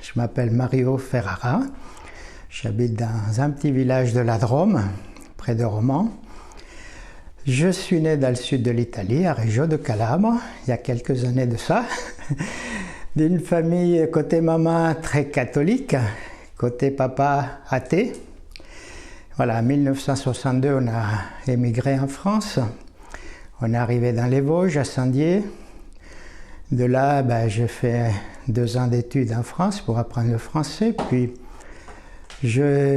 Je m'appelle Mario Ferrara. J'habite dans un petit village de la Drôme, près de Romans. Je suis né dans le sud de l'Italie, à Reggio de Calabre, il y a quelques années de ça, d'une famille côté maman très catholique, côté papa athée. Voilà, en 1962, on a émigré en France. On est arrivé dans les Vosges, à Saint-Dié. De là, j'ai fait 2 ans d'études en France pour apprendre le français. Puis,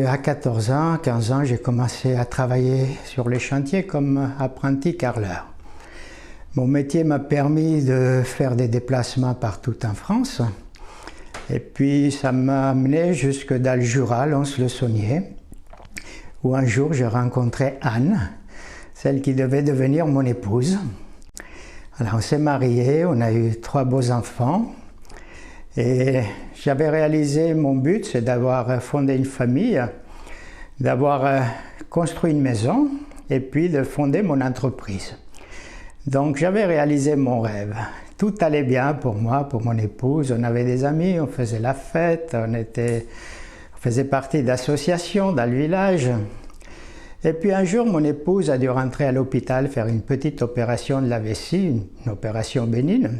à 14 ans, 15 ans, j'ai commencé à travailler sur les chantiers comme apprenti carreleur. Mon métier m'a permis de faire des déplacements partout en France. Et puis, ça m'a amené jusque dans le Jura, Lons-le-Saunier, où un jour, j'ai rencontré Anne, celle qui devait devenir mon épouse. Alors, on s'est mariés, on a eu 3 beaux enfants. Et j'avais réalisé mon but, c'est d'avoir fondé une famille, d'avoir construit une maison et puis de fonder mon entreprise. Donc j'avais réalisé mon rêve. Tout allait bien pour moi, pour mon épouse. On avait des amis, on faisait la fête, on faisait partie d'associations dans le village. Et puis un jour, mon épouse a dû rentrer à l'hôpital faire une petite opération de la vessie, une opération bénigne.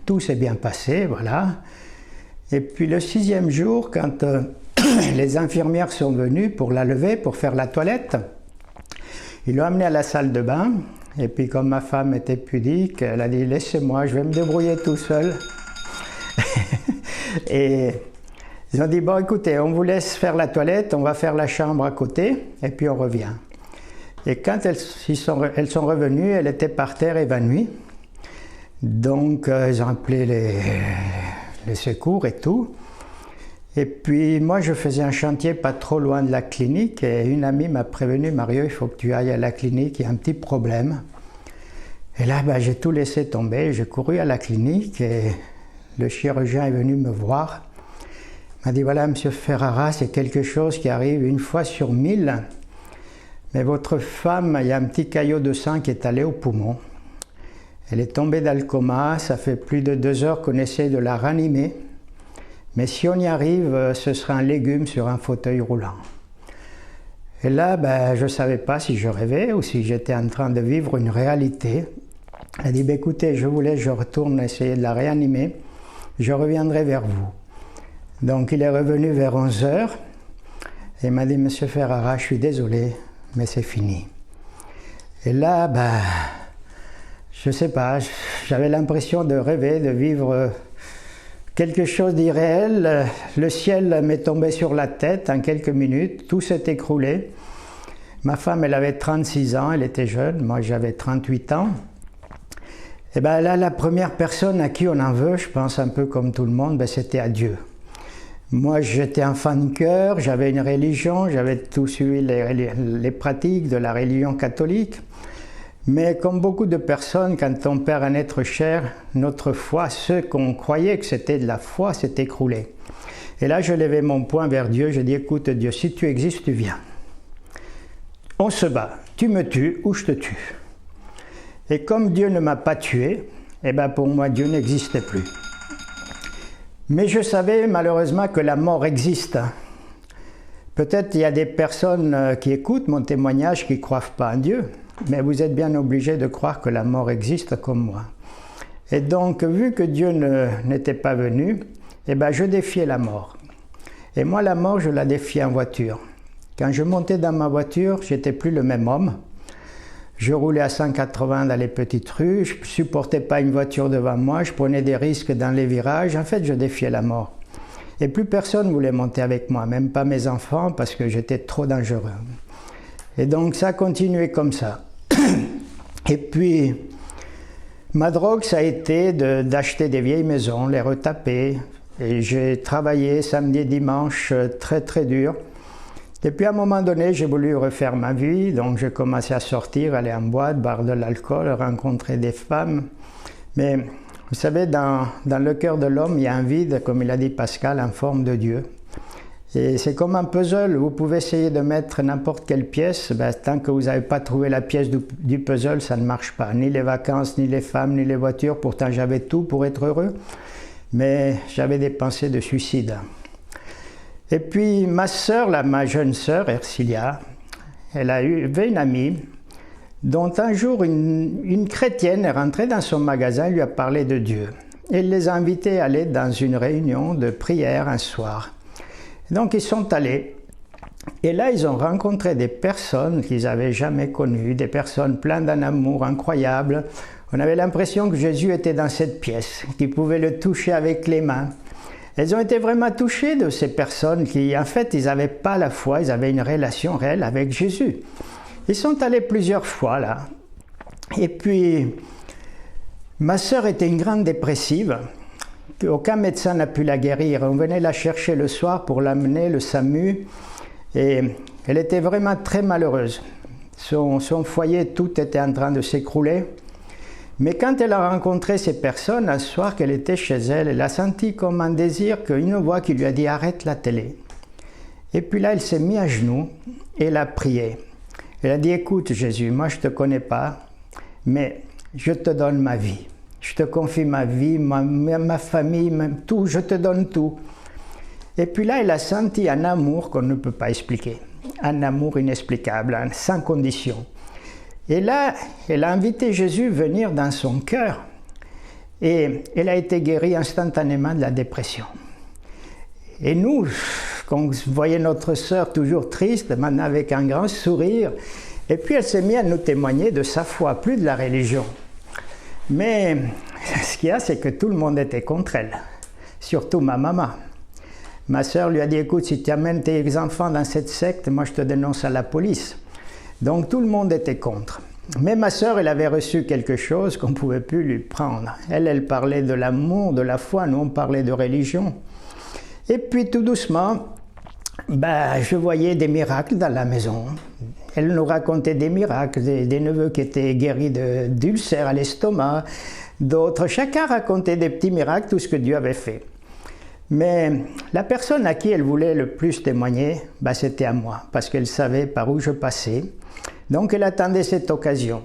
Tout s'est bien passé, voilà. Et puis le 6e jour, quand les infirmières sont venues pour la lever, pour faire la toilette, ils l'ont amenée à la salle de bain. Et puis comme ma femme était pudique, elle a dit « Laissez-moi, je vais me débrouiller tout seul ». Et ils ont dit « Bon, écoutez, on vous laisse faire la toilette, on va faire la chambre à côté, et puis on revient ». Et quand elles sont revenues, elle était par terre évanouie. Donc, ils ont appelé les secours et tout. Et puis, moi, je faisais un chantier pas trop loin de la clinique et une amie m'a prévenu « Mario, il faut que tu ailles à la clinique, il y a un petit problème ». Et là, j'ai tout laissé tomber, j'ai couru à la clinique et le chirurgien est venu me voir. Il m'a dit « Voilà, monsieur Ferrara, c'est quelque chose qui arrive 1 fois sur 1000, mais votre femme, il y a un petit caillot de sang qui est allé au poumon. Elle est tombée dans le coma, ça fait plus de 2 heures qu'on essaie de la ranimer. Mais si on y arrive, ce sera un légume sur un fauteuil roulant. » Et là, je ne savais pas si je rêvais ou si j'étais en train de vivre une réalité. Elle a dit « Écoutez, je vous laisse, je retourne essayer de la réanimer. Je reviendrai vers vous. » Donc il est revenu vers 11 heures et il m'a dit « Monsieur Ferrara, je suis désolé, mais c'est fini. » Et là, je ne sais pas, j'avais l'impression de rêver, de vivre quelque chose d'irréel. Le ciel m'est tombé sur la tête en quelques minutes, tout s'est écroulé. Ma femme, elle avait 36 ans, elle était jeune, moi j'avais 38 ans. Et là, la première personne à qui on en veut, je pense un peu comme tout le monde, c'était à Dieu. Moi, j'étais enfant de cœur, j'avais une religion, j'avais tout suivi les pratiques de la religion catholique. Mais comme beaucoup de personnes, quand on perd un être cher, notre foi, ce qu'on croyait que c'était de la foi, s'est écroulé. Et là, je levais mon poing vers Dieu, je dis « Écoute Dieu, si tu existes, tu viens. On se bat, tu me tues ou je te tue. » Et comme Dieu ne m'a pas tué, pour moi, Dieu n'existait plus. Mais je savais malheureusement que la mort existe. Peut-être il y a des personnes qui écoutent mon témoignage qui ne croient pas en Dieu. Mais vous êtes bien obligé de croire que la mort existe comme moi. Et donc, vu que Dieu n'était pas venu, je défiais la mort. Et moi, la mort, je la défiais en voiture. Quand je montais dans ma voiture, j'étais plus le même homme. Je roulais à 180 dans les petites rues, je ne supportais pas une voiture devant moi, je prenais des risques dans les virages. En fait, je défiais la mort. Et plus personne ne voulait monter avec moi, même pas mes enfants, parce que j'étais trop dangereux. Et donc ça a continué comme ça. Et puis, ma drogue, ça a été d'acheter des vieilles maisons, les retaper. Et j'ai travaillé samedi et dimanche très très dur. Et puis à un moment donné, j'ai voulu refaire ma vie, donc j'ai commencé à sortir, aller en boîte, boire de l'alcool, rencontrer des femmes. Mais vous savez, dans le cœur de l'homme, il y a un vide, comme il a dit Pascal, en forme de Dieu. Et c'est comme un puzzle, vous pouvez essayer de mettre n'importe quelle pièce, tant que vous n'avez pas trouvé la pièce du puzzle, ça ne marche pas. Ni les vacances, ni les femmes, ni les voitures, pourtant j'avais tout pour être heureux. mais j'avais des pensées de suicide. Et puis ma sœur, ma jeune sœur, Ercilia, elle avait une amie dont un jour une chrétienne est rentrée dans son magasin et lui a parlé de Dieu. Elle les a invités à aller dans une réunion de prière un soir. Donc ils sont allés. Et là, ils ont rencontré des personnes qu'ils n'avaient jamais connues, des personnes pleines d'un amour incroyable. On avait l'impression que Jésus était dans cette pièce, qu'il pouvait le toucher avec les mains. Elles ont été vraiment touchées de ces personnes qui, en fait, ils n'avaient pas la foi, ils avaient une relation réelle avec Jésus. Ils sont allés plusieurs fois là. Et puis, ma sœur était une grande dépressive. Aucun médecin n'a pu la guérir. On venait la chercher le soir pour l'amener, le SAMU. Et elle était vraiment très malheureuse. Son foyer, tout était en train de s'écrouler. Mais quand elle a rencontré ces personnes, un soir qu'elle était chez elle, elle a senti comme un désir, une voix qui lui a dit « arrête la télé ». Et puis là, elle s'est mise à genoux et elle a prié. Elle a dit « écoute Jésus, moi je ne te connais pas, mais je te donne ma vie. Je te confie ma vie, ma famille, tout, je te donne tout ». Et puis là, elle a senti un amour qu'on ne peut pas expliquer, un amour inexplicable, sans condition. Et là, elle a invité Jésus à venir dans son cœur et elle a été guérie instantanément de la dépression. Et nous, quand on voyait notre sœur toujours triste, maintenant avec un grand sourire, et puis elle s'est mise à nous témoigner de sa foi, plus de la religion. Mais ce qu'il y a, c'est que tout le monde était contre elle, surtout ma maman. Ma sœur lui a dit « écoute, si tu amènes tes enfants dans cette secte, moi je te dénonce à la police ». Donc tout le monde était contre. Mais ma sœur, elle avait reçu quelque chose qu'on ne pouvait plus lui prendre. Elle parlait de l'amour, de la foi, nous on parlait de religion. Et puis tout doucement, je voyais des miracles dans la maison. Elle nous racontait des miracles, des neveux qui étaient guéris d'ulcères à l'estomac, d'autres. Chacun racontait des petits miracles, tout ce que Dieu avait fait. Mais la personne à qui elle voulait le plus témoigner, c'était à moi, parce qu'elle savait par où je passais. Donc elle attendait cette occasion.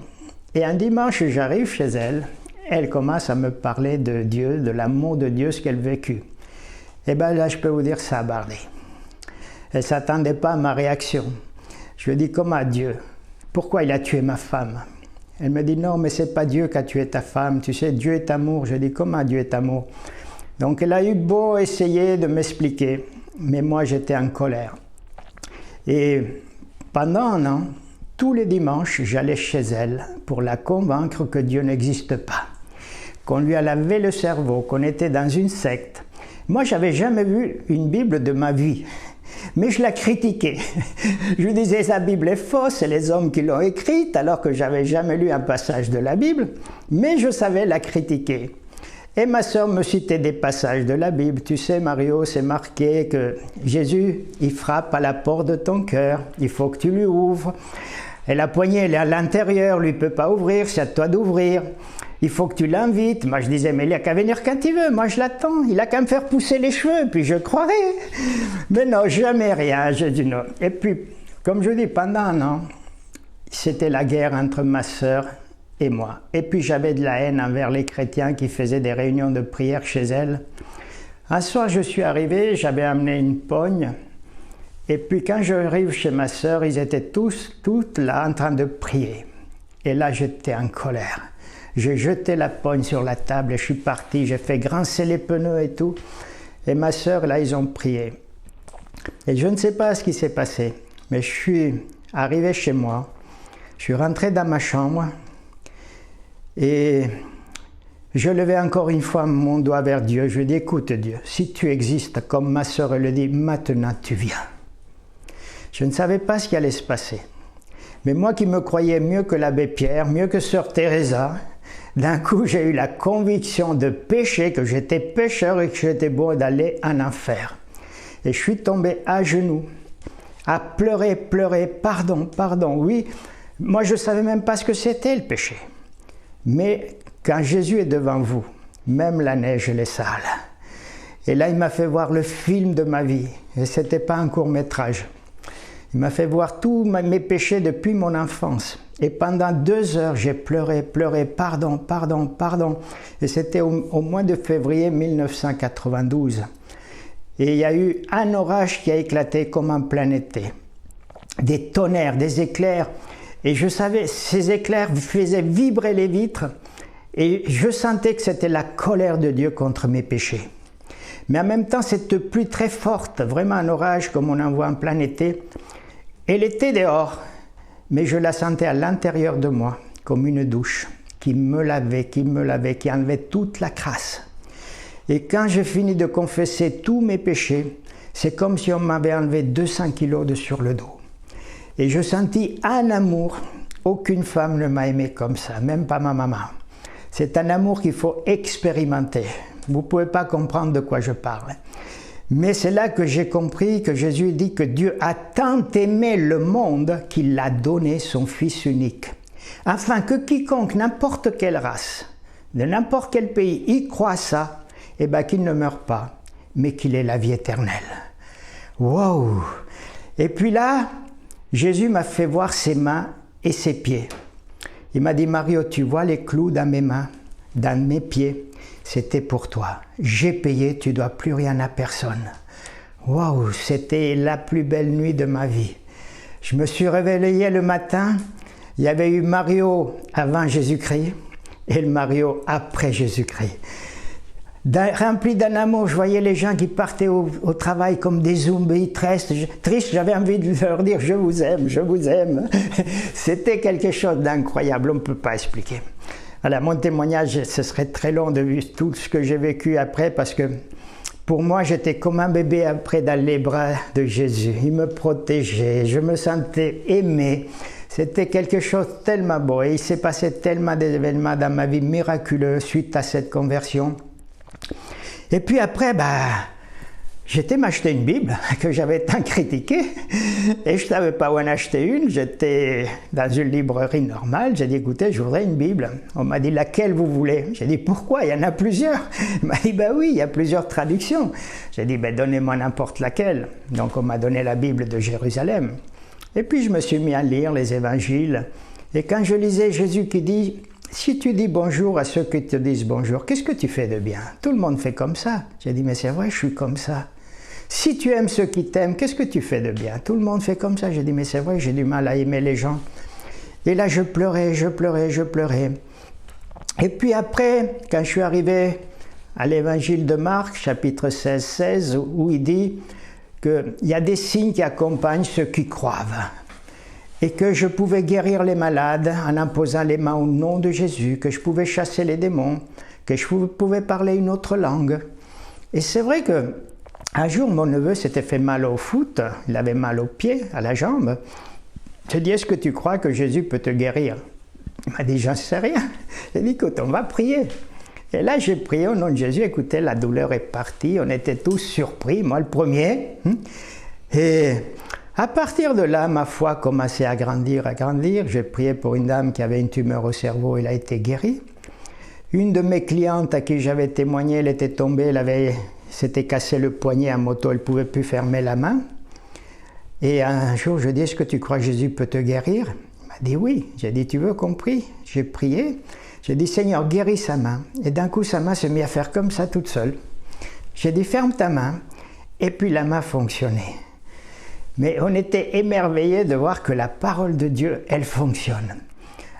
Et un dimanche, j'arrive chez elle, elle commence à me parler de Dieu, de l'amour de Dieu, ce qu'elle a vécu. Et là, je peux vous dire, ça a bardé. Elle ne s'attendait pas à ma réaction. Je lui ai dit, comment Dieu? Pourquoi il a tué ma femme? Elle me dit, non, mais ce n'est pas Dieu qui a tué ta femme. Tu sais, Dieu est amour. Je lui ai dit, comment Dieu est amour? Donc elle a eu beau essayer de m'expliquer, mais moi j'étais en colère. Et pendant un an, tous les dimanches, j'allais chez elle pour la convaincre que Dieu n'existe pas, qu'on lui a lavé le cerveau, qu'on était dans une secte. Moi, je n'avais jamais vu une Bible de ma vie, mais je la critiquais. Je disais, sa Bible est fausse, c'est les hommes qui l'ont écrite, alors que je n'avais jamais lu un passage de la Bible, mais je savais la critiquer. Et ma sœur me citait des passages de la Bible. Tu sais, Mario, c'est marqué que Jésus, il frappe à la porte de ton cœur. Il faut que tu lui ouvres. Et la poignée, elle est à l'intérieur, lui ne peut pas ouvrir, c'est à toi d'ouvrir. Il faut que tu l'invites. Moi, je disais, mais il n'a qu'à venir quand il veut. Moi, je l'attends. Il n'a qu'à me faire pousser les cheveux, puis je croirais. Mais non, jamais rien. Je dis non. Et puis, comme je dis, pendant un an, c'était la guerre entre ma sœur et moi. Et puis j'avais de la haine envers les chrétiens qui faisaient des réunions de prière chez elle. Un soir, je suis arrivé, j'avais amené une pogne. Et puis quand j'arrive chez ma sœur, ils étaient toutes là en train de prier. Et là, j'étais en colère. J'ai jeté la pogne sur la table et je suis parti. J'ai fait grincer les pneus et tout. Et ma sœur, là, ils ont prié. Et je ne sais pas ce qui s'est passé, mais je suis arrivé chez moi. Je suis rentré dans ma chambre. Et je levais encore une fois mon doigt vers Dieu. Je lui ai dit, écoute Dieu, si tu existes, comme ma sœur le dit, maintenant tu viens. Je ne savais pas ce qui allait se passer. Mais moi qui me croyais mieux que l'abbé Pierre, mieux que sœur Teresa, d'un coup j'ai eu la conviction de pécher, que j'étais pécheur et que j'étais bon d'aller en enfer. Et je suis tombé à genoux, à pleurer, pardon, oui. Moi je ne savais même pas ce que c'était le péché. Mais quand Jésus est devant vous, même la neige elle est sale. Et là, il m'a fait voir le film de ma vie. Et ce n'était pas un court-métrage. Il m'a fait voir tous mes péchés depuis mon enfance. Et pendant 2 heures, j'ai pleuré, pardon, pardon, pardon. Et c'était au mois de février 1992. Et il y a eu un orage qui a éclaté comme en plein été. Des tonnerres, des éclairs. Et je savais, ces éclairs faisaient vibrer les vitres. Et je sentais que c'était la colère de Dieu contre mes péchés. Mais en même temps, cette pluie très forte, vraiment un orage comme on en voit en plein été, elle était dehors, mais je la sentais à l'intérieur de moi, comme une douche, qui me lavait, qui enlevait toute la crasse. Et quand j'ai fini de confesser tous mes péchés, c'est comme si on m'avait enlevé 200 kilos de sur le dos. Et je sentis un amour, aucune femme ne m'a aimé comme ça, même pas ma maman. C'est un amour qu'il faut expérimenter. Vous ne pouvez pas comprendre de quoi je parle. Mais c'est là que j'ai compris que Jésus dit que Dieu a tant aimé le monde qu'il a donné son Fils unique, afin que quiconque, n'importe quelle race, de n'importe quel pays, y croit ça, et bien qu'il ne meure pas, mais qu'il ait la vie éternelle. Wow! Et puis là, Jésus m'a fait voir ses mains et ses pieds. Il m'a dit, Mario, tu vois les clous dans mes mains, dans mes pieds? C'était pour toi. J'ai payé, tu ne dois plus rien à personne. Waouh, c'était la plus belle nuit de ma vie. Je me suis réveillé le matin, il y avait eu Mario avant Jésus-Christ et le Mario après Jésus-Christ. Rempli d'un amour, je voyais les gens qui partaient au travail comme des zombies tristes, j'avais envie de leur dire « je vous aime, je vous aime ». C'était quelque chose d'incroyable, on ne peut pas expliquer. Alors, mon témoignage, ce serait très long de voir tout ce que j'ai vécu après, parce que pour moi, j'étais comme un bébé après dans les bras de Jésus. Il me protégeait, je me sentais aimé. C'était quelque chose de tellement beau. Et il s'est passé tellement d'événements dans ma vie miraculeux suite à cette conversion. Et puis après, j'étais m'acheter une Bible que j'avais tant critiquée et je ne savais pas où en acheter une. J'étais dans une librairie normale. J'ai dit, écoutez, je voudrais une Bible. On m'a dit, laquelle vous voulez? J'ai dit, pourquoi? Il y en a plusieurs. Il m'a dit, oui, il y a plusieurs traductions. J'ai dit, donnez-moi n'importe laquelle. Donc on m'a donné la Bible de Jérusalem. Et puis je me suis mis à lire les évangiles. Et quand je lisais Jésus qui dit, si tu dis bonjour à ceux qui te disent bonjour, qu'est-ce que tu fais de bien? Tout le monde fait comme ça. J'ai dit, mais c'est vrai, je suis comme ça. Si tu aimes ceux qui t'aiment, qu'est-ce que tu fais de bien? Tout le monde fait comme ça. J'ai dit, mais c'est vrai, j'ai du mal à aimer les gens. Et là, je pleurais. Et puis après, quand je suis arrivé à l'évangile de Marc, chapitre 16, où il dit qu'il y a des signes qui accompagnent ceux qui croient. Et que je pouvais guérir les malades en imposant les mains au nom de Jésus, que je pouvais chasser les démons, que je pouvais parler une autre langue. Et c'est vrai que un jour, mon neveu s'était fait mal au foot, il avait mal au pied, à la jambe. J'ai dit, est-ce que tu crois que Jésus peut te guérir? Il m'a dit, j'en sais rien. J'ai dit, écoute, on va prier. Et là, j'ai prié au nom de Jésus, écoutez, la douleur est partie, on était tous surpris, moi le premier. Et à partir de là, ma foi commençait à grandir. J'ai prié pour une dame qui avait une tumeur au cerveau, elle a été guérie. Une de mes clientes à qui j'avais témoigné, elle était tombée, s'était cassé le poignet en moto, elle ne pouvait plus fermer la main. Et un jour, je dis, est-ce que tu crois que Jésus peut te guérir? Il m'a dit oui. J'ai dit, tu veux qu'on prie? J'ai prié. J'ai dit, Seigneur, guéris sa main. Et d'un coup, sa main s'est mise à faire comme ça toute seule. J'ai dit, ferme ta main. Et puis la main fonctionnait. Mais on était émerveillés de voir que la parole de Dieu, elle fonctionne.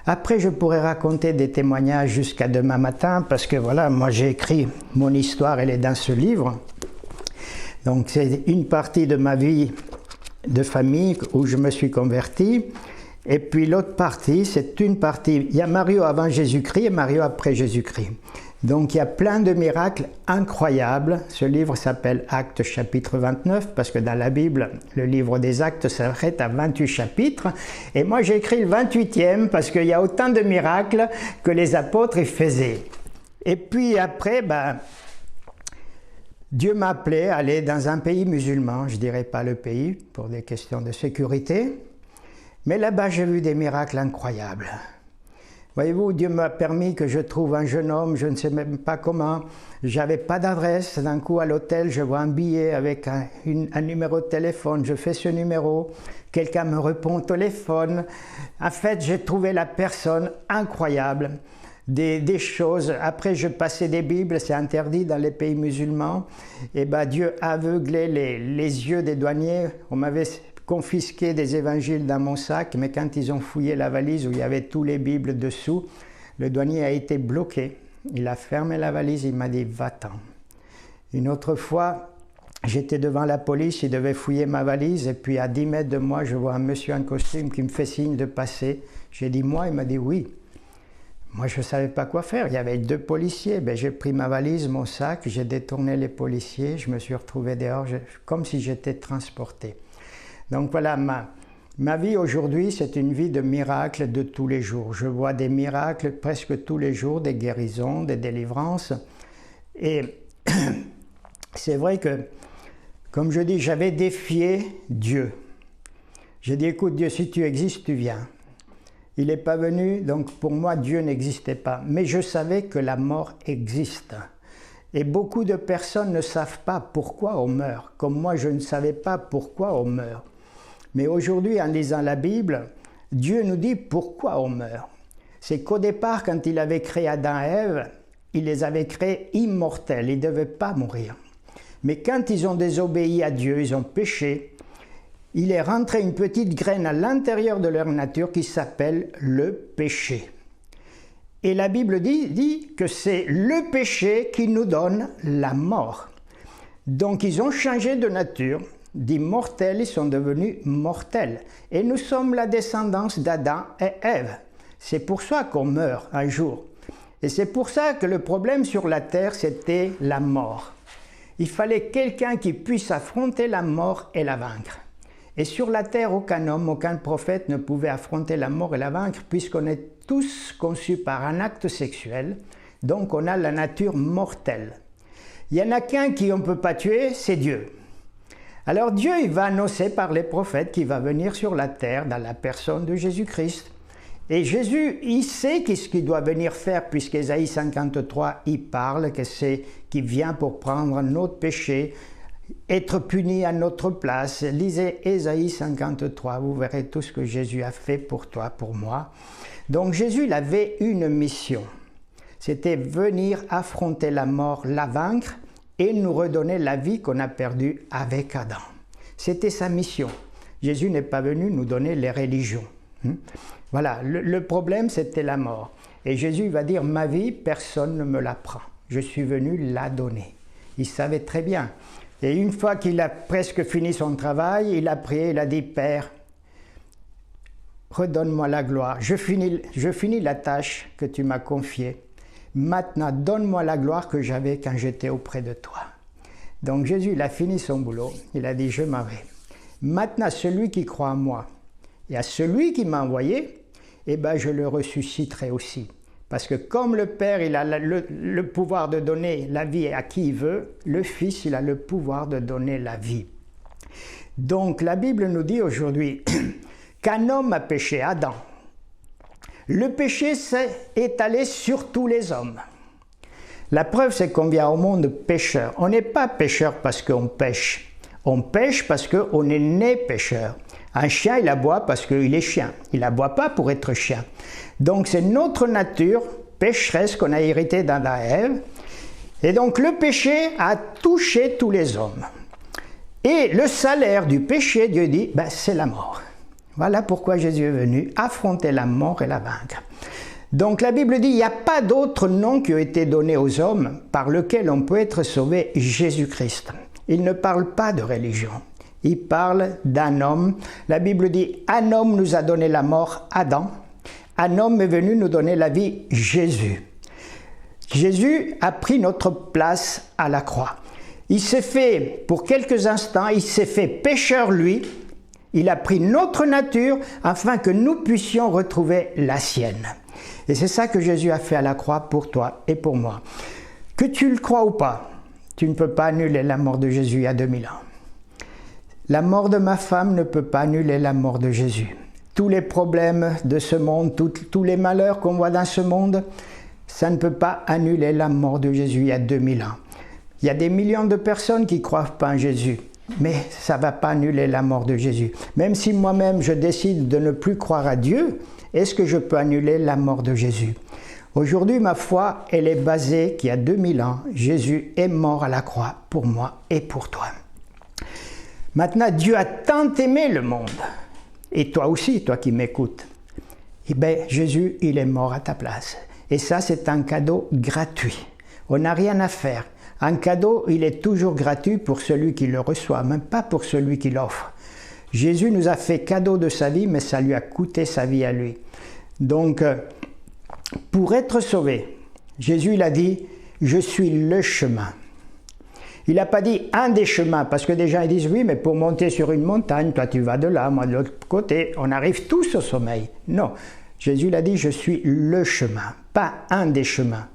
Après, je pourrais raconter des témoignages jusqu'à demain matin, parce que voilà, moi j'ai écrit mon histoire, elle est dans ce livre. Donc c'est une partie de ma vie de famille où je me suis converti. Et puis l'autre partie, c'est une partie, il y a Mario avant Jésus-Christ et Mario après Jésus-Christ. Donc il y a plein de miracles incroyables. Ce livre s'appelle Actes chapitre 29 parce que dans la Bible, le livre des Actes s'arrête à 28 chapitres. Et moi j'ai écrit le 28e parce qu'il y a autant de miracles que les apôtres y faisaient. Et puis après, Dieu m'a appelé à aller dans un pays musulman. Je ne dirais pas le pays pour des questions de sécurité. Mais là-bas j'ai vu des miracles incroyables. Voyez-vous, Dieu m'a permis que je trouve un jeune homme, je ne sais même pas comment. J'avais pas d'adresse. D'un coup, à l'hôtel, je vois un billet avec un numéro de téléphone. Je fais ce numéro. Quelqu'un me répond au téléphone. En fait, j'ai trouvé la personne incroyable. Des choses. Après, je passais des Bibles, c'est interdit dans les pays musulmans. Et ben, Dieu aveuglait les yeux des douaniers. On m'avait confisqué des évangiles dans mon sac, mais quand ils ont fouillé la valise où il y avait tous les Bibles dessous, le douanier a été bloqué. Il a fermé la valise, il m'a dit « va-t'en ». Une autre fois, j'étais devant la police, il devait fouiller ma valise, et puis à 10 mètres de moi, je vois un monsieur en costume qui me fait signe de passer. J'ai dit « moi », il m'a dit « oui ». Moi, je ne savais pas quoi faire. Il y avait 2 policiers. Ben, j'ai pris ma valise, mon sac, j'ai détourné les policiers, je me suis retrouvé dehors, comme si j'étais transporté. Donc voilà, ma vie aujourd'hui, c'est une vie de miracles de tous les jours. Je vois des miracles presque tous les jours, des guérisons, des délivrances. Et c'est vrai que, comme je dis, j'avais défié Dieu. J'ai dit, écoute Dieu, si tu existes, tu viens. Il n'est pas venu, donc pour moi, Dieu n'existait pas. Mais je savais que la mort existe. Et beaucoup de personnes ne savent pas pourquoi on meurt, comme moi, je ne savais pas pourquoi on meurt. Mais aujourd'hui, en lisant la Bible, Dieu nous dit pourquoi on meurt. C'est qu'au départ, quand il avait créé Adam et Ève, il les avait créés immortels, ils ne devaient pas mourir. Mais quand ils ont désobéi à Dieu, ils ont péché, il est rentré une petite graine à l'intérieur de leur nature qui s'appelle le péché. Et la Bible dit que c'est le péché qui nous donne la mort. Donc ils ont changé de nature, d'immortels, ils sont devenus mortels. Et nous sommes la descendance d'Adam et Ève. C'est pour ça qu'on meurt un jour. Et c'est pour ça que le problème sur la terre, c'était la mort. Il fallait quelqu'un qui puisse affronter la mort et la vaincre. Et sur la terre, aucun homme, aucun prophète ne pouvait affronter la mort et la vaincre, puisqu'on est tous conçus par un acte sexuel, donc on a la nature mortelle. Il n'y en a qu'un qui on ne peut pas tuer, c'est Dieu. Alors Dieu, il va annoncer par les prophètes qu'il va venir sur la terre dans la personne de Jésus-Christ. Et Jésus, il sait qu'est-ce qu'il doit venir faire, puisqu'Ésaïe 53, il parle que c'est qu'il vient pour prendre notre péché, être puni à notre place. Lisez Ésaïe 53, vous verrez tout ce que Jésus a fait pour toi, pour moi. Donc Jésus, il avait une mission. C'était venir affronter la mort, la vaincre et nous redonner la vie qu'on a perdue avec Adam. C'était sa mission. Jésus n'est pas venu nous donner les religions. Voilà, le problème c'était la mort. Et Jésus va dire, ma vie, personne ne me la prend. Je suis venu la donner. Il savait très bien. Et une fois qu'il a presque fini son travail, il a prié, il a dit, Père, redonne-moi la gloire. Je finis la tâche que tu m'as confiée. Maintenant, donne-moi la gloire que j'avais quand j'étais auprès de toi. Donc Jésus, il a fini son boulot. Il a dit, je m'en vais. Maintenant, celui qui croit en moi et à celui qui m'a envoyé, eh ben, je le ressusciterai aussi. Parce que comme le Père, il a le pouvoir de donner la vie à qui il veut, le Fils, il a le pouvoir de donner la vie. Donc la Bible nous dit aujourd'hui qu'un homme a péché, Adam. Le péché s'est étalé sur tous les hommes. La preuve, c'est qu'on vient au monde pécheur. On n'est pas pécheur parce qu'on pêche. On pêche parce qu'on est né pécheur. Un chien, il aboie parce qu'il est chien. Il n'aboie pas pour être chien. Donc c'est notre nature pécheresse qu'on a héritée d'Adam et Ève. Et donc le péché a touché tous les hommes. Et le salaire du péché, Dieu dit, ben, c'est la mort. Voilà pourquoi Jésus est venu affronter la mort et la vaincre. Donc la Bible dit, il n'y a pas d'autre nom qui a été donné aux hommes par lequel on peut être sauvé, Jésus-Christ. Il ne parle pas de religion. Il parle d'un homme. La Bible dit, un homme nous a donné la mort, Adam. Un homme est venu nous donner la vie, Jésus. Jésus a pris notre place à la croix. Il s'est fait, pour quelques instants, il s'est fait pécheur lui. Il a pris notre nature afin que nous puissions retrouver la sienne. Et c'est ça que Jésus a fait à la croix pour toi et pour moi. Que tu le crois ou pas, tu ne peux pas annuler la mort de Jésus il y a 2000 ans. La mort de ma femme ne peut pas annuler la mort de Jésus. tous les problèmes de ce monde, tous les malheurs qu'on voit dans ce monde, ça ne peut pas annuler la mort de Jésus il y a 2000 ans. Il y a des millions de personnes qui ne croient pas en Jésus, mais ça ne va pas annuler la mort de Jésus. Même si moi-même je décide de ne plus croire à Dieu, est-ce que je peux annuler la mort de Jésus? Aujourd'hui, ma foi, elle est basée qu'il y a 2000 ans, Jésus est mort à la croix pour moi et pour toi. Maintenant, Dieu a tant aimé le monde, et toi aussi, toi qui m'écoutes, eh bien, Jésus, il est mort à ta place. Et ça, c'est un cadeau gratuit. On n'a rien à faire. Un cadeau, il est toujours gratuit pour celui qui le reçoit, même pas pour celui qui l'offre. Jésus nous a fait cadeau de sa vie, mais ça lui a coûté sa vie à lui. Donc, pour être sauvé, Jésus, il a dit, je suis le chemin. Il n'a pas dit un des chemins, parce que des gens ils disent, oui, mais pour monter sur une montagne, toi tu vas de là, moi de l'autre côté, on arrive tous au sommeil. Non, Jésus il a dit, je suis le chemin, pas un des chemins.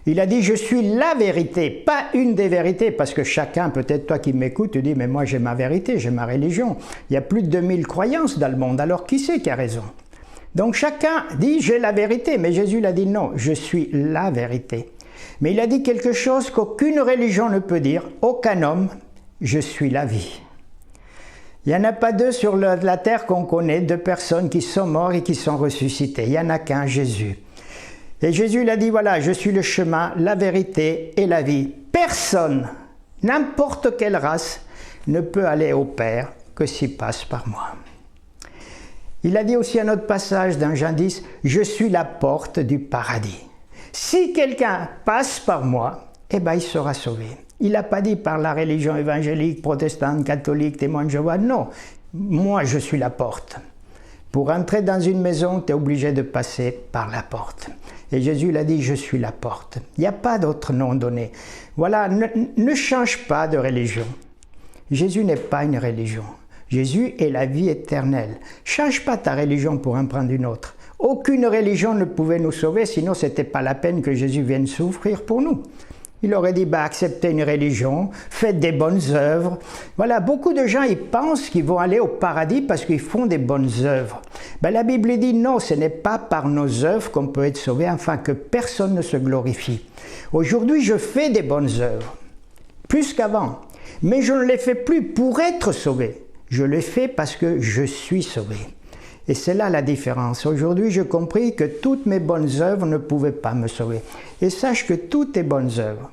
Il a dit, je suis la vérité, pas une des vérités, parce que chacun, peut-être toi qui m'écoutes, tu dis, mais moi j'ai ma vérité, j'ai ma religion. Il y a plus de 2000 croyances dans le monde, alors qui c'est qui a raison? Donc chacun dit, j'ai la vérité, mais Jésus il a dit, non, je suis la vérité. Mais il a dit quelque chose qu'aucune religion ne peut dire, aucun homme, je suis la vie. Il n'y en a pas deux sur la terre qu'on connaît, deux personnes qui sont mortes et qui sont ressuscitées. Il n'y en a qu'un, Jésus. Et Jésus il a dit, voilà, je suis le chemin, la vérité et la vie. Personne, n'importe quelle race, ne peut aller au Père que s'il passe par moi. Il a dit aussi un autre passage dans Jean 10, je suis la porte du paradis. Si quelqu'un passe par moi, eh bien il sera sauvé. Il n'a pas dit par la religion évangélique, protestante, catholique, témoin de Jéhovah. Non, moi je suis la porte. Pour entrer dans une maison, tu es obligé de passer par la porte. Et Jésus il a dit, je suis la porte. Il n'y a pas d'autre nom donné. Voilà, ne change pas de religion. Jésus n'est pas une religion. Jésus est la vie éternelle. Change pas ta religion pour en prendre une autre. Aucune religion ne pouvait nous sauver, sinon ce n'était pas la peine que Jésus vienne souffrir pour nous. Il aurait dit, acceptez une religion, faites des bonnes œuvres. Voilà, beaucoup de gens ils pensent qu'ils vont aller au paradis parce qu'ils font des bonnes œuvres. La Bible dit, non, ce n'est pas par nos œuvres qu'on peut être sauvé, afin que personne ne se glorifie. Aujourd'hui, je fais des bonnes œuvres, plus qu'avant, mais je ne les fais plus pour être sauvé. Je les fais parce que je suis sauvé. Et c'est là la différence. Aujourd'hui, j'ai compris que toutes mes bonnes œuvres ne pouvaient pas me sauver. Et sache que toutes tes bonnes œuvres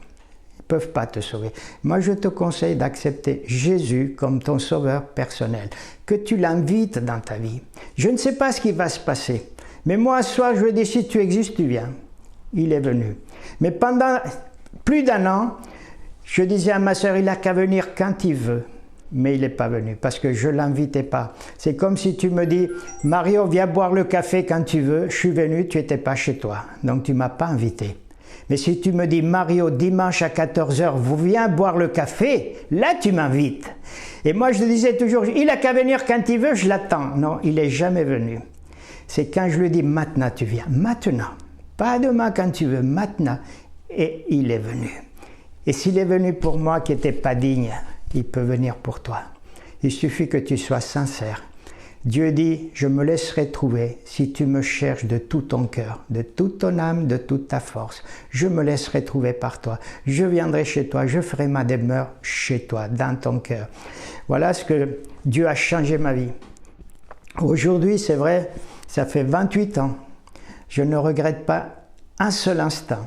ne peuvent pas te sauver. Moi, je te conseille d'accepter Jésus comme ton sauveur personnel, que tu l'invites dans ta vie. Je ne sais pas ce qui va se passer, mais moi, ce soir, je lui dis, si tu existes, tu viens. Il est venu. Mais pendant plus d'un an, je disais à ma sœur, il n'a qu'à venir quand il veut. Mais il n'est pas venu, parce que je ne l'invitais pas. C'est comme si tu me dis, Mario, viens boire le café quand tu veux, je suis venu, tu n'étais pas chez toi, donc tu ne m'as pas invité. Mais si tu me dis, Mario, dimanche à 14h, viens boire le café, là tu m'invites. Et moi je disais toujours, il n'a qu'à venir quand il veut, je l'attends. Non, il n'est jamais venu. C'est quand je lui dis, maintenant tu viens, maintenant. Pas demain quand tu veux, maintenant. Et il est venu. Et s'il est venu pour moi qui n'étais pas digne, il peut venir pour toi. Il suffit que tu sois sincère. Dieu dit, je me laisserai trouver si tu me cherches de tout ton cœur, de toute ton âme, de toute ta force. Je me laisserai trouver par toi. Je viendrai chez toi, je ferai ma demeure chez toi, dans ton cœur. Voilà ce que Dieu a changé ma vie. Aujourd'hui, c'est vrai, ça fait 28 ans. Je ne regrette pas un seul instant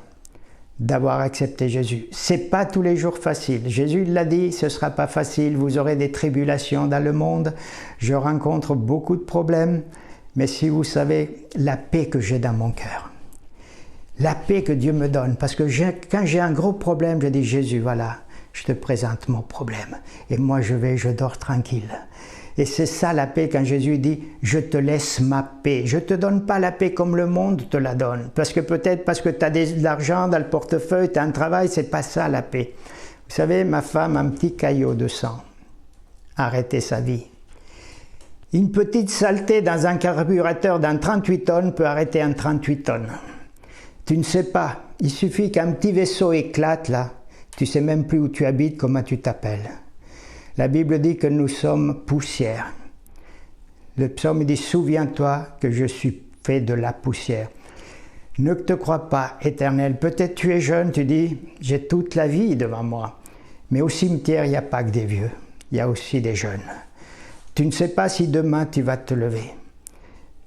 d'avoir accepté Jésus. C'est pas tous les jours facile. Jésus l'a dit, ce sera pas facile, vous aurez des tribulations dans le monde, je rencontre beaucoup de problèmes, mais si vous savez la paix que j'ai dans mon cœur, la paix que Dieu me donne, parce que quand j'ai un gros problème, je dis Jésus, voilà, je te présente mon problème, et moi je dors tranquille. Et c'est ça la paix quand Jésus dit « Je te laisse ma paix ». Je ne te donne pas la paix comme le monde te la donne. Parce que peut-être parce que tu as de l'argent dans le portefeuille, tu as un travail, ce n'est pas ça la paix. Vous savez, ma femme a un petit caillot de sang a arrêté sa vie. Une petite saleté dans un carburateur d'un 38 tonnes peut arrêter un 38 tonnes. Tu ne sais pas, il suffit qu'un petit vaisseau éclate là, tu ne sais même plus où tu habites, comment tu t'appelles. La Bible dit que nous sommes poussière. Le psaume dit « Souviens-toi que je suis fait de la poussière ». Ne te crois pas, Éternel. Peut-être tu es jeune, tu dis « J'ai toute la vie devant moi ». Mais au cimetière, il n'y a pas que des vieux, il y a aussi des jeunes. Tu ne sais pas si demain tu vas te lever.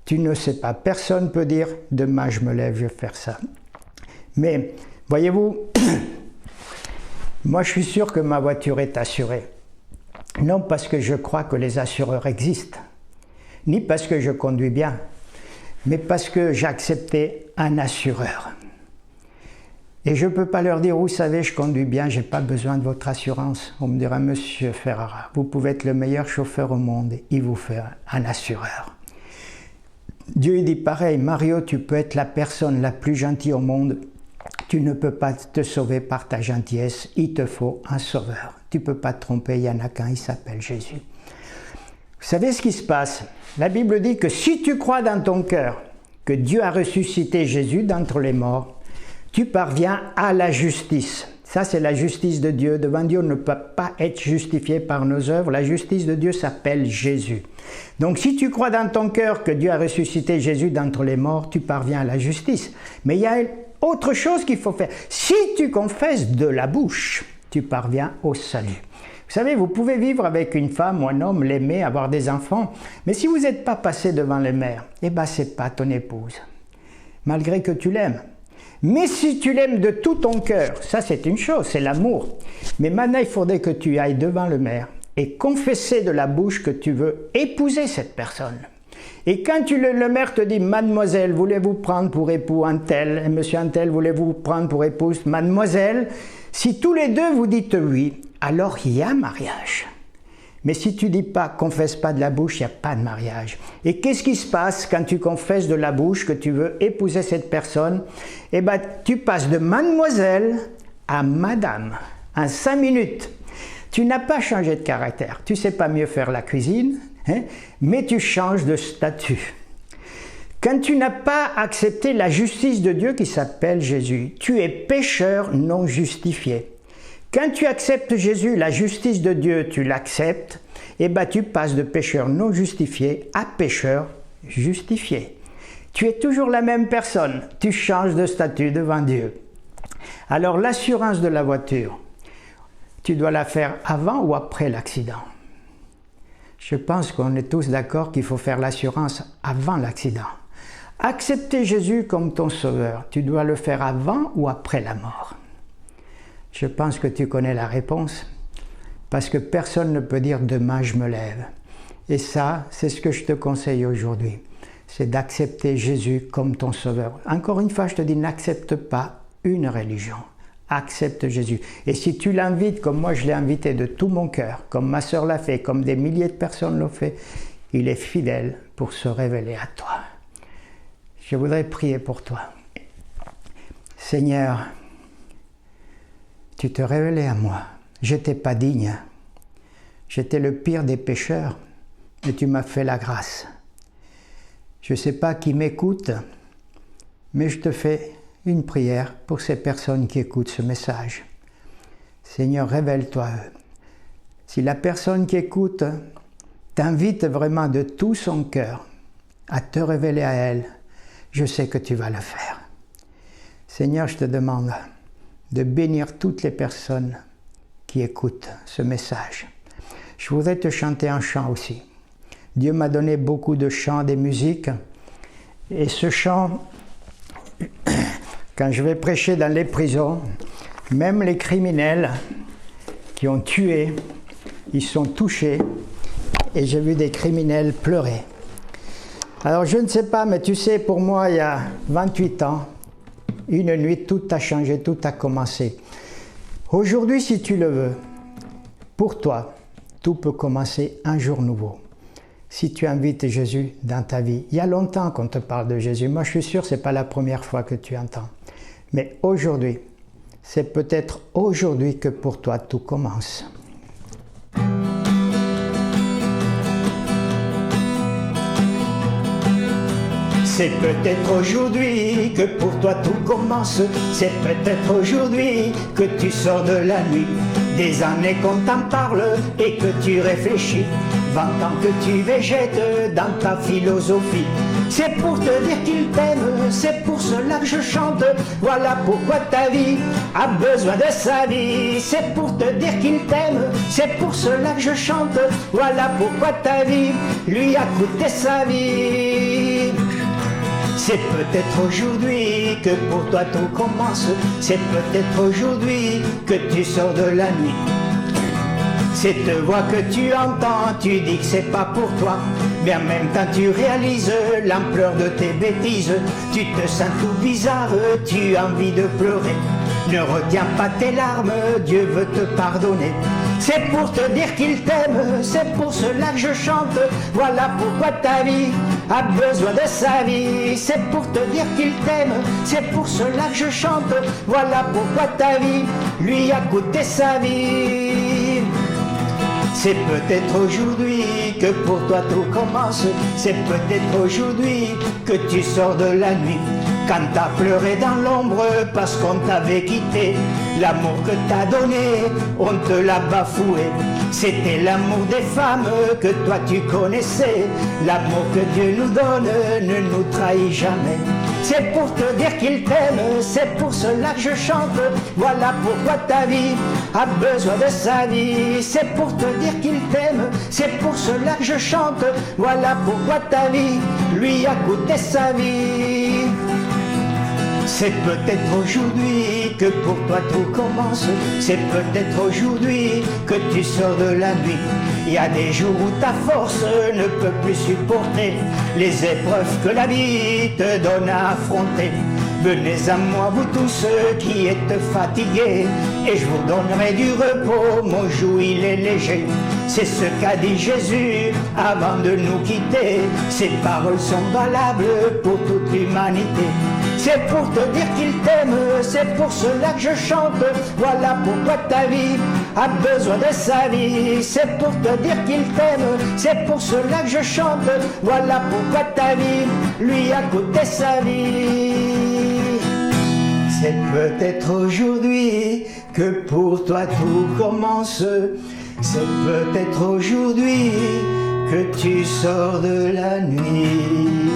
Tu ne sais pas. Personne ne peut dire « Demain je me lève, je vais faire ça ». Mais, voyez-vous, moi je suis sûr que ma voiture est assurée. Non parce que je crois que les assureurs existent, ni parce que je conduis bien, mais parce que j'ai accepté un assureur. Et je ne peux pas leur dire, vous savez, je conduis bien, je n'ai pas besoin de votre assurance. On me dira, Monsieur Ferrara, vous pouvez être le meilleur chauffeur au monde, il vous fait un assureur. Dieu dit pareil, Mario, tu peux être la personne la plus gentille au monde, tu ne peux pas te sauver par ta gentillesse, il te faut un sauveur. Tu ne peux pas te tromper, il y en a qu'un, il s'appelle Jésus. Vous savez ce qui se passe? La Bible dit que si tu crois dans ton cœur que Dieu a ressuscité Jésus d'entre les morts, tu parviens à la justice. Ça, c'est la justice de Dieu. Devant Dieu, on ne peut pas être justifié par nos œuvres. La justice de Dieu s'appelle Jésus. Donc, si tu crois dans ton cœur que Dieu a ressuscité Jésus d'entre les morts, tu parviens à la justice. Mais il y a autre chose qu'il faut faire. Si tu confesses de la bouche, tu parviens au salut. Vous savez, vous pouvez vivre avec une femme ou un homme, l'aimer, avoir des enfants, mais si vous n'êtes pas passé devant les mères, eh bien, ce n'est pas ton épouse, malgré que tu l'aimes. Mais si tu l'aimes de tout ton cœur, ça c'est une chose, c'est l'amour. Mais maintenant, il faudrait que tu ailles devant le maire et confesser de la bouche que tu veux épouser cette personne. Et quand le maire te dit « Mademoiselle, voulez-vous prendre pour époux un tel, et monsieur un tel, voulez-vous prendre pour épouse mademoiselle ?» Si tous les deux vous dites oui, alors il y a mariage. Mais si tu dis pas, confesse pas de la bouche, il n'y a pas de mariage. Et qu'est-ce qui se passe quand tu confesses de la bouche que tu veux épouser cette personne? Eh bien, tu passes de mademoiselle à madame, en 5 minutes. Tu n'as pas changé de caractère, tu ne sais pas mieux faire la cuisine, hein, mais tu changes de statut. Quand tu n'as pas accepté la justice de Dieu qui s'appelle Jésus, tu es pécheur non justifié. Quand tu acceptes Jésus, la justice de Dieu, tu l'acceptes, et bien tu passes de pécheur non justifié à pécheur justifié. Tu es toujours la même personne, tu changes de statut devant Dieu. Alors l'assurance de la voiture, tu dois la faire avant ou après l'accident? Je pense qu'on est tous d'accord qu'il faut faire l'assurance avant l'accident. Accepter Jésus comme ton sauveur, tu dois le faire avant ou après la mort? Je pense que tu connais la réponse, parce que personne ne peut dire « demain je me lève ». Et ça, c'est ce que je te conseille aujourd'hui, c'est d'accepter Jésus comme ton sauveur. Encore une fois, je te dis, n'accepte pas une religion, accepte Jésus. Et si tu l'invites, comme moi je l'ai invité de tout mon cœur, comme ma sœur l'a fait, comme des milliers de personnes l'ont fait, il est fidèle pour se révéler à toi. Je voudrais prier pour toi. Seigneur, tu te révélais à moi. Je n'étais pas digne. J'étais le pire des pécheurs, mais tu m'as fait la grâce. Je ne sais pas qui m'écoute, mais je te fais une prière pour ces personnes qui écoutent ce message. Seigneur, révèle-toi à eux. Si la personne qui écoute t'invite vraiment de tout son cœur à te révéler à elle, je sais que tu vas le faire. Seigneur, je te demande de bénir toutes les personnes qui écoutent ce message. Je voudrais te chanter un chant aussi. Dieu m'a donné beaucoup de chants, des musiques, et ce chant, quand je vais prêcher dans les prisons, même les criminels qui ont tué, ils sont touchés, et j'ai vu des criminels pleurer. Alors je ne sais pas, mais tu sais, pour moi, il y a 28 ans, une nuit, tout a changé, tout a commencé. Aujourd'hui, si tu le veux, pour toi, tout peut commencer un jour nouveau. Si tu invites Jésus dans ta vie, il y a longtemps qu'on te parle de Jésus. Moi, je suis sûr que ce n'est pas la première fois que tu entends. Mais aujourd'hui, c'est peut-être aujourd'hui que pour toi, tout commence. C'est peut-être aujourd'hui que pour toi tout commence. C'est peut-être aujourd'hui que tu sors de la nuit. Des années qu'on t'en parle et que tu réfléchis, 20 ans que tu végètes dans ta philosophie. C'est pour te dire qu'il t'aime, c'est pour cela que je chante. Voilà pourquoi ta vie a besoin de sa vie. C'est pour te dire qu'il t'aime, c'est pour cela que je chante. Voilà pourquoi ta vie lui a coûté sa vie. C'est peut-être aujourd'hui que pour toi tout commence. C'est peut-être aujourd'hui que tu sors de la nuit. Cette voix que tu entends, tu dis que c'est pas pour toi. Mais en même temps tu réalises l'ampleur de tes bêtises. Tu te sens tout bizarre, tu as envie de pleurer. Ne retiens pas tes larmes, Dieu veut te pardonner. C'est pour te dire qu'il t'aime, c'est pour cela que je chante. Voilà pourquoi ta vie a besoin de sa vie. C'est pour te dire qu'il t'aime, c'est pour cela que je chante. Voilà pourquoi ta vie lui a coûté sa vie. C'est peut-être aujourd'hui que pour toi tout commence. C'est peut-être aujourd'hui que tu sors de la nuit. Quand t'as pleuré dans l'ombre parce qu'on t'avait quitté, l'amour que t'as donné, on te l'a bafoué. C'était l'amour des femmes que toi tu connaissais. L'amour que Dieu nous donne ne nous trahit jamais. C'est pour te dire qu'il t'aime, c'est pour cela que je chante. Voilà pourquoi ta vie a besoin de sa vie. C'est pour te dire qu'il t'aime, c'est pour cela que je chante. Voilà pourquoi ta vie lui a coûté sa vie. C'est peut-être aujourd'hui que pour toi tout commence. C'est peut-être aujourd'hui que tu sors de la nuit. Il y a des jours où ta force ne peut plus supporter les épreuves que la vie te donne à affronter. Venez à moi vous tous qui êtes fatigués, et je vous donnerai du repos, mon joug il est léger. C'est ce qu'a dit Jésus avant de nous quitter. Ces paroles sont valables pour toute l'humanité. C'est pour te dire qu'il t'aime, c'est pour cela que je chante. Voilà pourquoi ta vie a besoin de sa vie. C'est pour te dire qu'il t'aime, c'est pour cela que je chante. Voilà pourquoi ta vie lui a coûté sa vie. C'est peut-être aujourd'hui que pour toi tout commence. C'est peut-être aujourd'hui que tu sors de la nuit.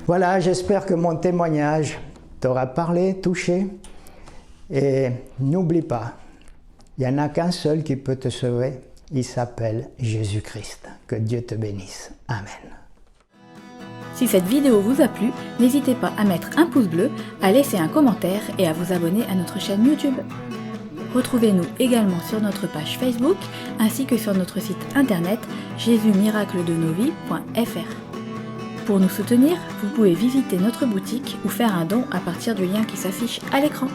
Voilà, j'espère que mon témoignage t'aura parlé, touché. Et n'oublie pas, il n'y en a qu'un seul qui peut te sauver. Il s'appelle Jésus-Christ. Que Dieu te bénisse. Amen. Si cette vidéo vous a plu, n'hésitez pas à mettre un pouce bleu, à laisser un commentaire et à vous abonner à notre chaîne YouTube. Retrouvez-nous également sur notre page Facebook ainsi que sur notre site internet jésusmiracledenosvies.fr. Pour nous soutenir, vous pouvez visiter notre boutique ou faire un don à partir du lien qui s'affiche à l'écran.